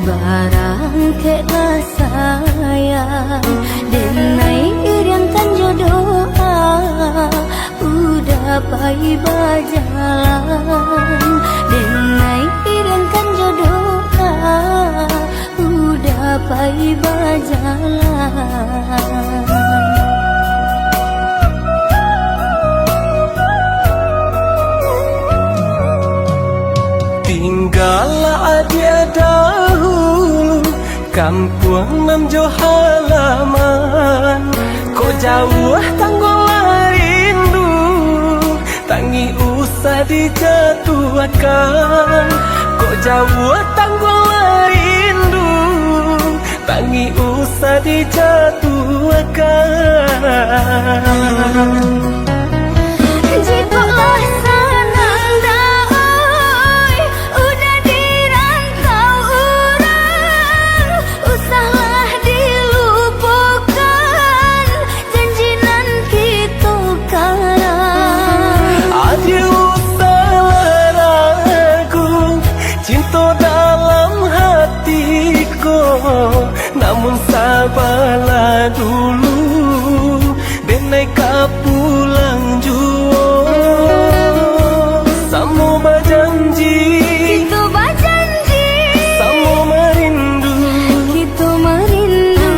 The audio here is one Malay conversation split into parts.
Barang kelah sayang denai iriangkan jodoh udah pai bajalan denai iriangkan jodoh udah pai bajalan. Tinggallah dia dahulu kampung nam jo halaman, kok jauh tanggolah rindu, tangi usah dijatuhkan. Kok jauh tanggolah rindu, tangi usah dijatuhkan. Jikalah senang dah udah dirantau orang, usahlah dilupakan janjinan kita kalah. Aduh usahlah ragu cinta dalam hatiku, namun sabarlah dulu denai pulang juo. Samo berjanji, Kita berjanji, samo merindu, kita merindu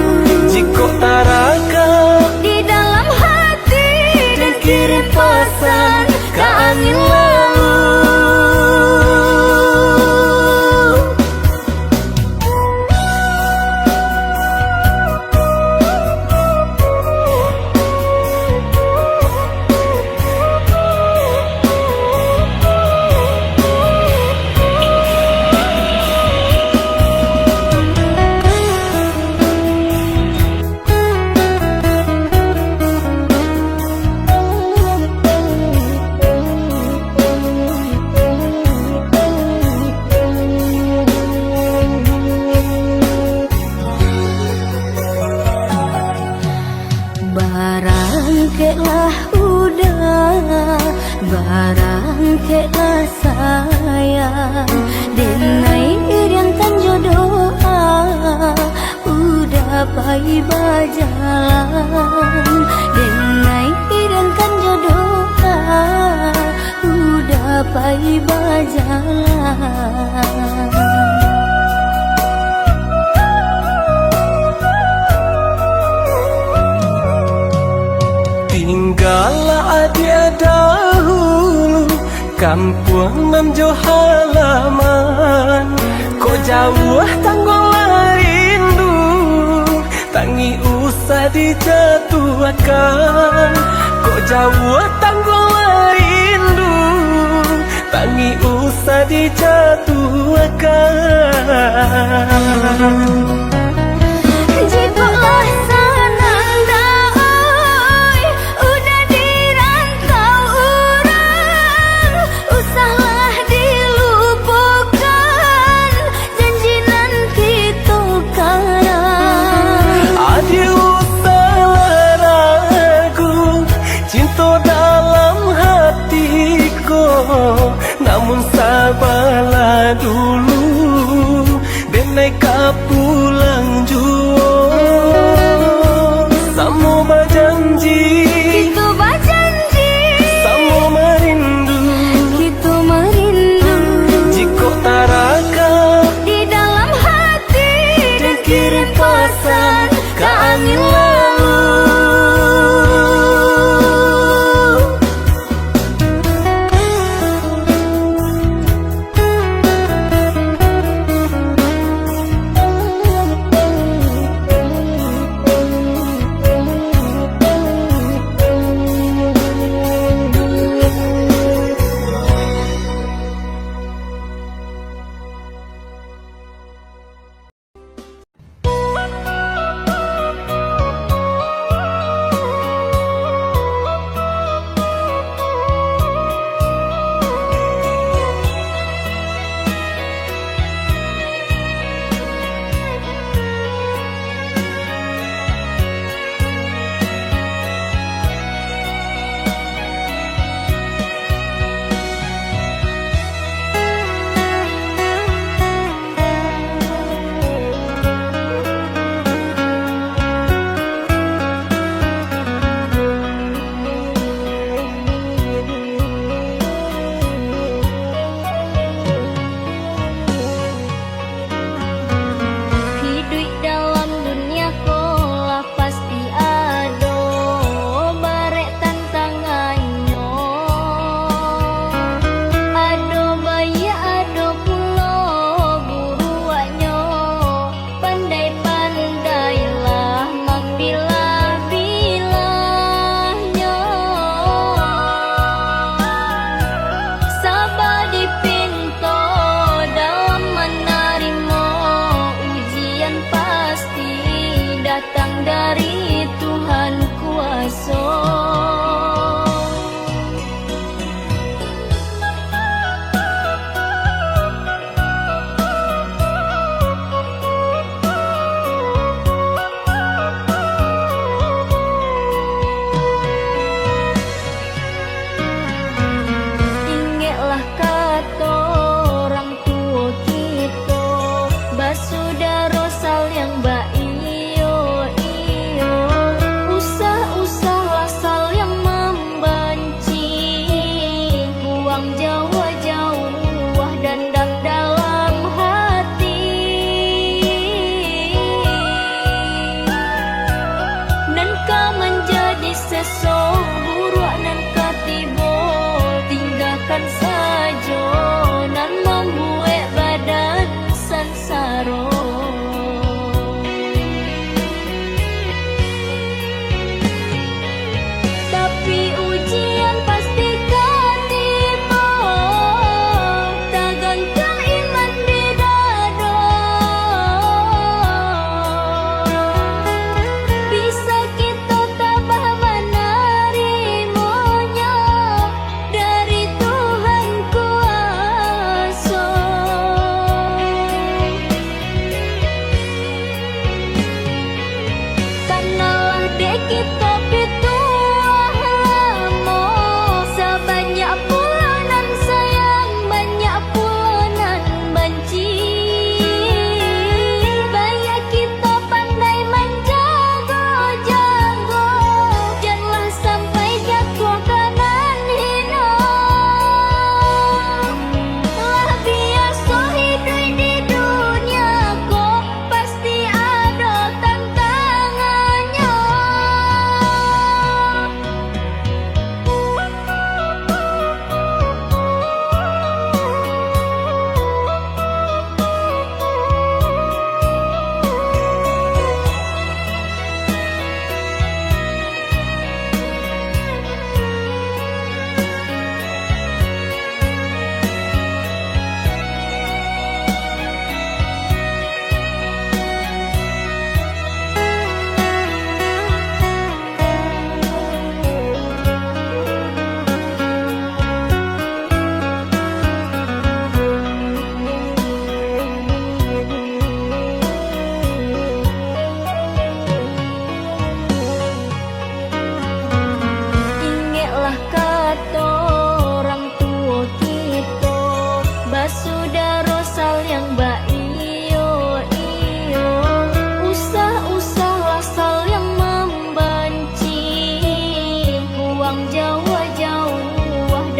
jika taraka di dalam hati dan kirim pesan ke angin lalu. Barang kelah udah, barang kelah sayang denai iriangkan jodoh udah pai bajalan denai iriangkan jodoh udah pai bajalan. Tinggallah dia dahulu kampung nam jo halaman, kok jauh tanggolah rindu, tangi usah dijatuhkan. Kok jauh tanggolah rindu, tangi usah dijatuhkan. Jikalah senang dah udah dirantau orang, usahlah dilupakan janjinan kita kalah. Aduh usahlah ragu cinta dalam hatiku, namun sabarlah dulu denai pulang juo. Samo berjanji, Kita berjanji, samo merindu, kita merindu jika taraka di dalam hati dan kirim pesan ke angin lalu.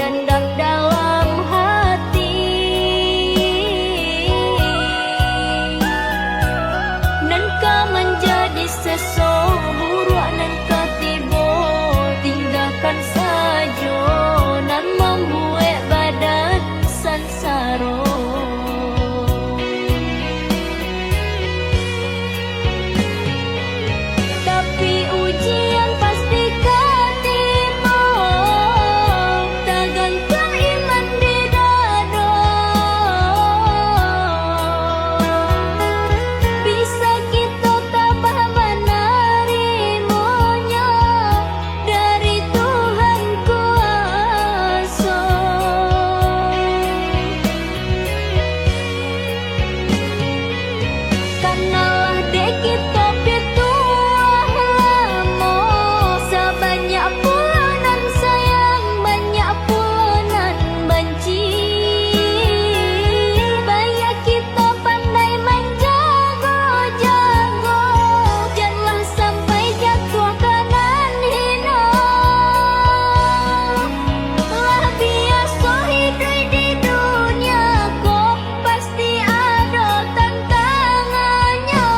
dendam dalam hati. Nan kau menjadi seseorang nan kau tiba tinggalkan saja nan membuat badan sansaro. Tapi ujian pasti kau terima, tergantung iman di dada. Bisa kita tabah menerimanya dari Tuhan kuasa. Kanalah dek kita petuah lama, sebanyak pula nan sayang, banyak pula nan benci. Baik kita pandai menjaga-jaga, janganlah sampai jatuh kanan hina. Lah biasa hidup di dunia kok pasti ada tantangannya.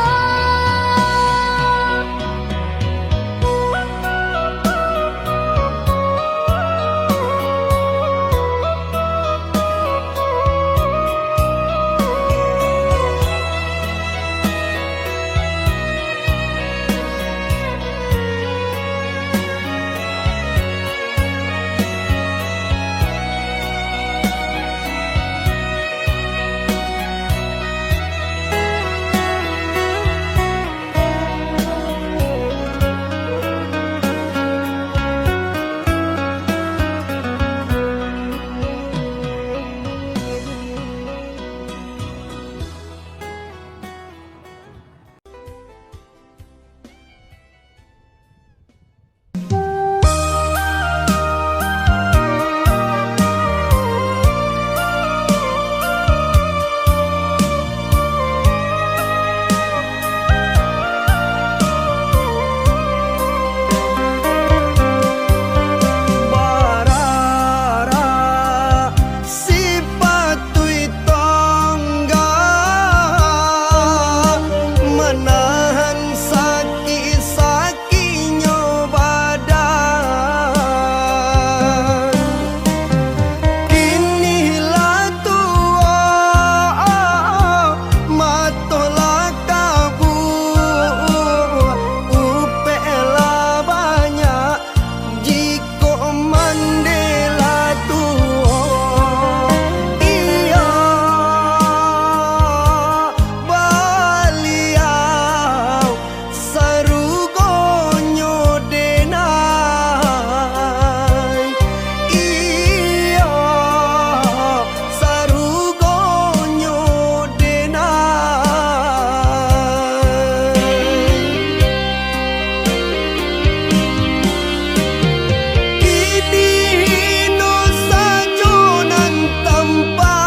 Barara si patui tongga menahan sakit-sakitnya badan. Kinilah tua matolah kabur, upela banyak jiko mandela tua. Iya baliau sarugonyo denai. Iya sarugonyo denai. Kidino sajonan tanpa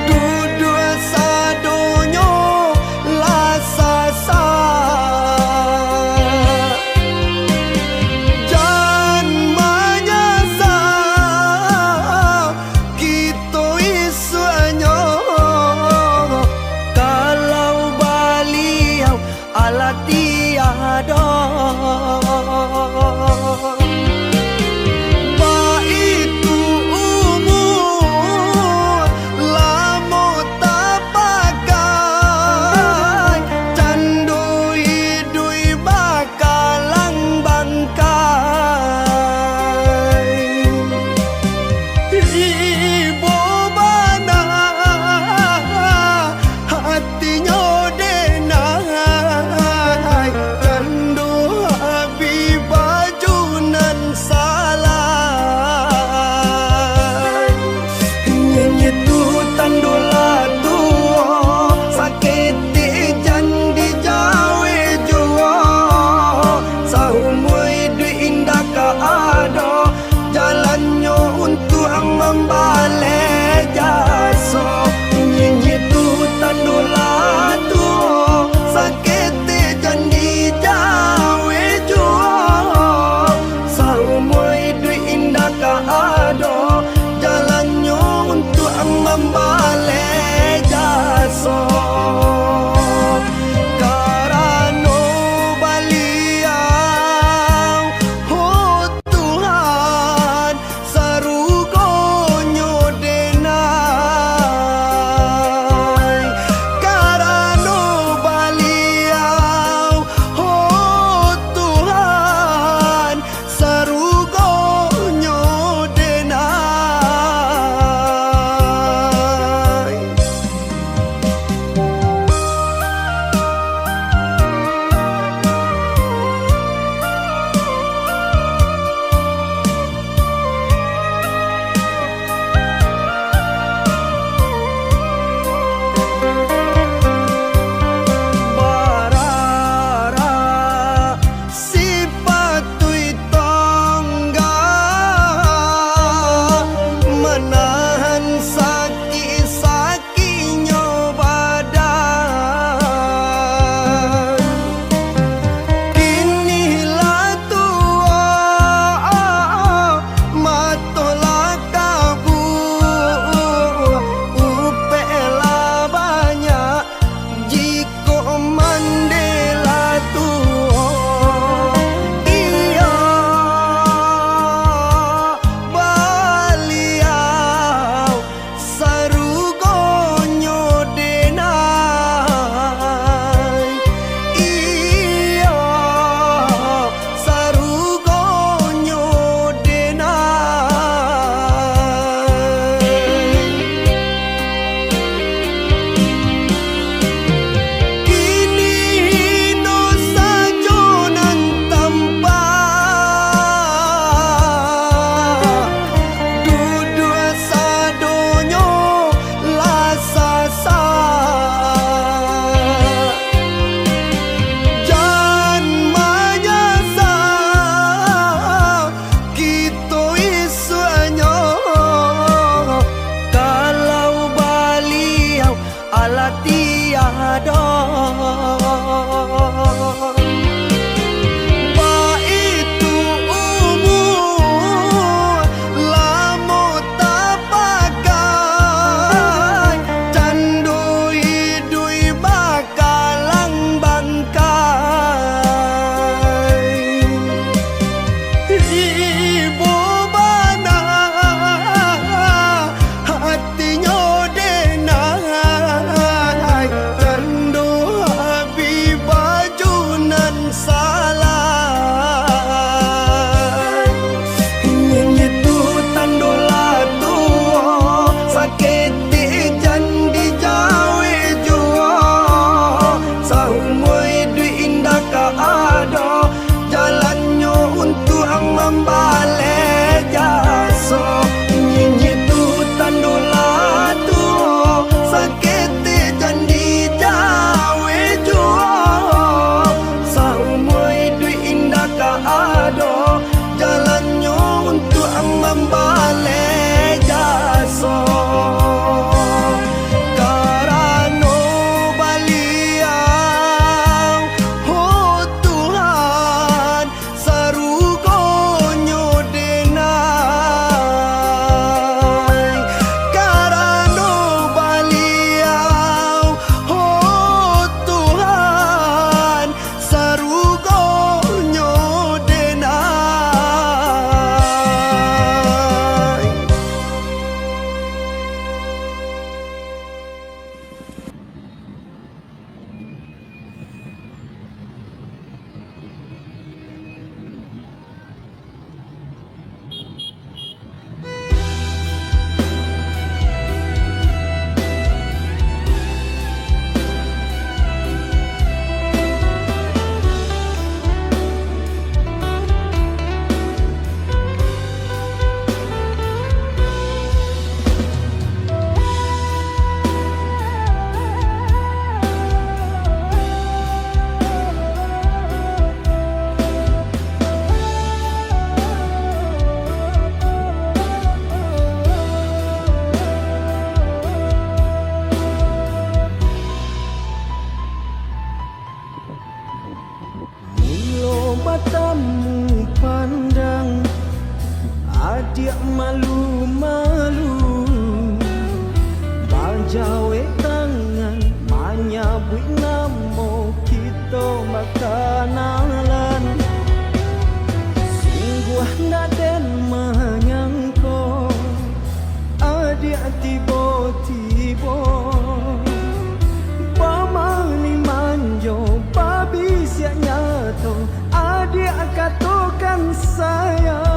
duduk sadonyo lasasa. Jan manyasa kita isuanyo kalau baliau ala tiada. Baitu umur lamo tak pakai, candu hidui bakalang bangkai. Ibu bana hatinya denai, candu habib bajunan salah. Nyanyi tu tandola tua sakit jandi jawe jua, saumui dui indah ka ada jalannya untuk membalik jasa. Nyanyi tu tandola tua sakit jandi jawe jua, membalik jaso Nyi tu tandulah tu sakit janji jawe juo Samui duit indah ka ado jalannya untuk membalik jaso Karano baliau oh Tuhan sarugonyo denai Karano baliau oh Tuhan sarugonyo denai Mulo matamu pandang adik malu-malu Bajawe tangan menyabut namo kita makanan Sungguh naden menyangko adik tiba-tiba Pamani manjo babi siap nyato adik katakan saya